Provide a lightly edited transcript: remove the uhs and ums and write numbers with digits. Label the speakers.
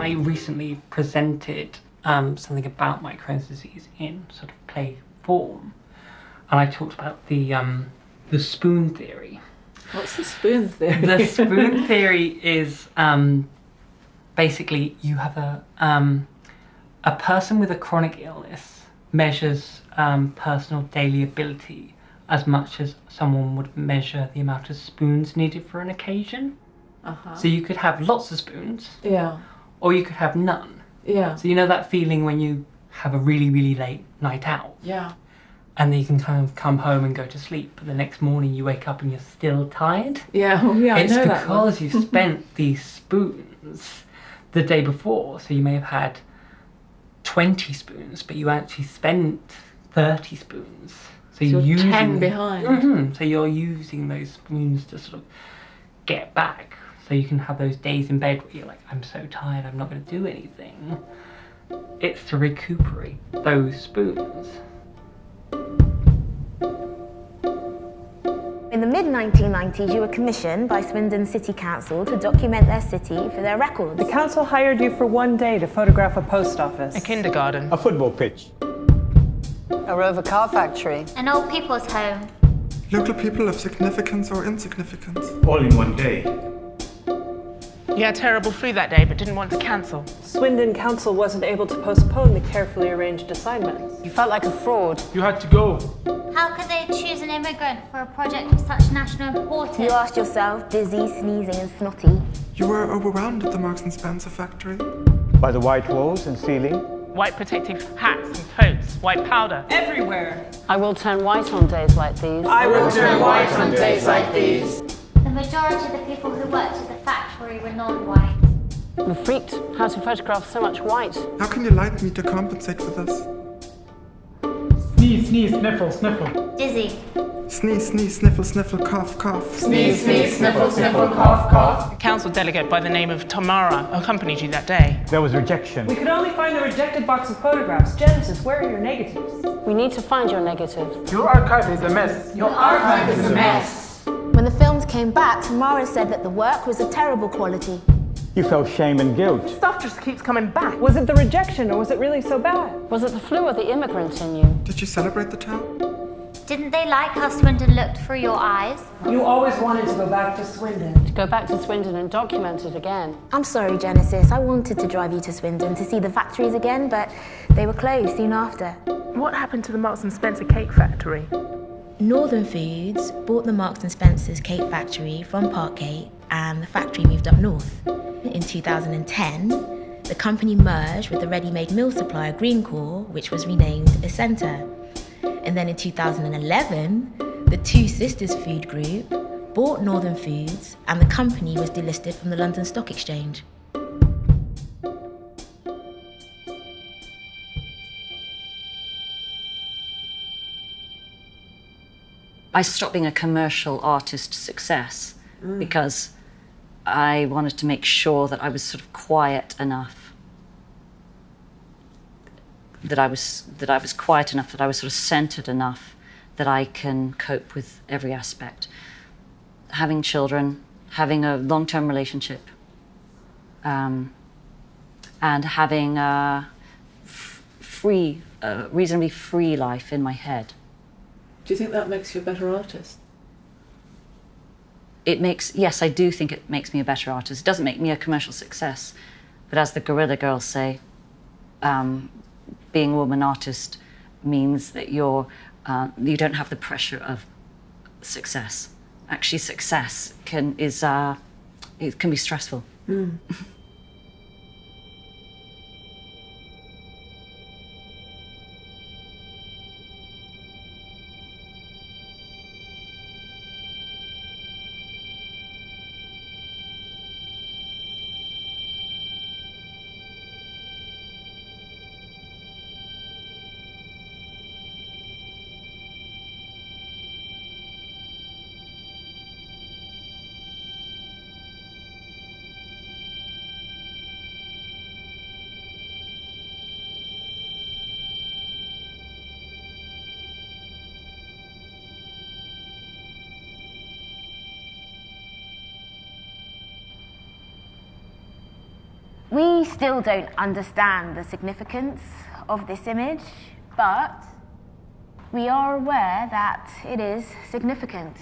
Speaker 1: I recently presented something about my Crohn's disease in sort of play form, and I talked about the spoon theory.
Speaker 2: What's the spoon theory?
Speaker 1: The spoon theory is basically you have a person with a chronic illness measures personal daily ability as much as someone would measure the amount of spoons needed for an occasion. So you could have lots of spoons, or you could have none. So you know that feeling when you have a really, really late night out? And then you can kind of come home and go to sleep, but the next morning you wake up and you're still tired?
Speaker 2: I know that one.
Speaker 1: It's because you spent these spoons the day before, so you may have had 20 spoons, but you actually spent 30 spoons. So you're using
Speaker 2: 10 behind.
Speaker 1: So you're using those spoons to sort of get back. So you can have those days in bed where you're like, I'm so tired, I'm not going to do anything. It's to recuperate those spoons.
Speaker 3: In the mid-1990s, you were commissioned by Swindon City Council to document their city for their records.
Speaker 4: The council hired you for one day to photograph a post office.
Speaker 5: A kindergarten.
Speaker 6: A football pitch.
Speaker 7: A Rover car factory.
Speaker 8: An old people's home.
Speaker 9: Local people of significance or insignificance.
Speaker 6: All in one day.
Speaker 5: You had terrible flu that day, but didn't want to cancel.
Speaker 4: Swindon Council wasn't able to postpone the carefully arranged assignments.
Speaker 7: You felt like a fraud.
Speaker 6: You had to go.
Speaker 8: How could they choose an immigrant for a project of such national importance?
Speaker 3: You asked yourself, dizzy, sneezing and snotty.
Speaker 9: You were overwhelmed at the Marks and Spencer factory.
Speaker 6: By the white walls and ceiling.
Speaker 5: White protective hats and coats, white powder.
Speaker 4: Everywhere.
Speaker 7: I will turn white on days like these.
Speaker 4: I will turn white on days like these.
Speaker 8: The majority of the people who worked at the factory were non-white.
Speaker 7: I'm freaked how to photograph so much white.
Speaker 9: How can you like me to compensate for this?
Speaker 6: Sneeze, sneeze, sniffle, sniffle.
Speaker 8: Dizzy.
Speaker 9: Sneeze, sneeze, sniffle, sniffle, cough, cough.
Speaker 6: Sneeze, sneeze, sniffle, sniffle, cough, cough.
Speaker 5: A council delegate by the name of Tamara accompanied you that day.
Speaker 6: There was rejection.
Speaker 4: We could only find the rejected box of photographs. Genesis, where are your negatives?
Speaker 7: We need to find your negatives.
Speaker 6: Your archive is a mess.
Speaker 4: Your archive is a mess.
Speaker 3: When the films came back, Tamara said that the work was of terrible quality.
Speaker 6: You felt shame and guilt.
Speaker 5: Stuff just keeps coming back.
Speaker 4: Was it the rejection or was it really so bad?
Speaker 7: Was it the flu or the immigrant in you?
Speaker 9: Did you celebrate the town?
Speaker 8: Didn't they like how Swindon looked through your eyes?
Speaker 4: You always wanted to go back to Swindon.
Speaker 7: To go back to Swindon and document it again.
Speaker 3: I'm sorry, Genesis. I wanted to drive you to Swindon to see the factories again, but they were closed soon after.
Speaker 5: What happened to the Marks and Spencer cake factory?
Speaker 10: Northern Foods bought the Marks and Spencer's cake factory from Parkgate and the factory moved up north. In 2010, the company merged with the ready-made meal supplier Greencore, which was renamed Escenta. And then in 2011, the Two Sisters Food Group bought Northern Foods and the company was delisted from the London Stock Exchange.
Speaker 11: I stopped being a commercial artist success because I wanted to make sure that I was sort of quiet enough, that I was quiet enough, that I was sort of centered enough that I can cope with every aspect. Having children, having a long-term relationship, and having a reasonably free life in my head.
Speaker 2: Do you think that makes you a better artist?
Speaker 11: Yes, I do think it makes me a better artist. It doesn't make me a commercial success, but as the Guerrilla Girls say, being a woman artist means that you don't have the pressure of success. Actually, success can be stressful.
Speaker 3: We still don't understand the significance of this image, but we are aware that it is significant.